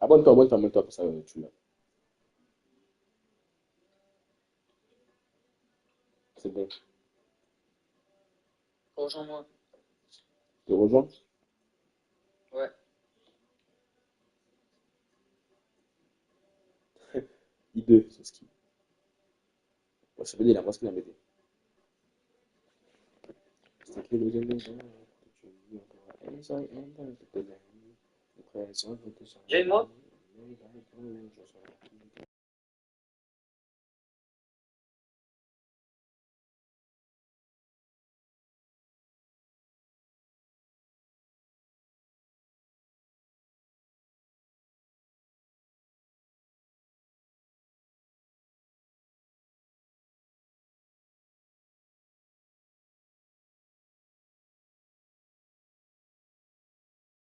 Abonne-toi, pour ça, tu l'as. C'est bon. Rejoins-moi. Tu te rejoins? Ouais. I2, c'est ce qui. Ouais, c'est BD, il a presque la BD. C'est que le game est bon, tu vis encore. Et ça, et dans le tout de même. Le présent, le tout ça. J'ai moi?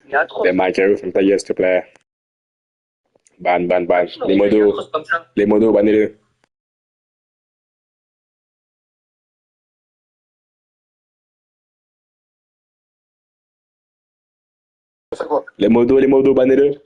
Il y a trop. Ben, Michael, ferme ta gueule, s'il te plaît. Ban. Non, il y a trop comme ça. Les modos, bannez-le. Les modos, bannez-le.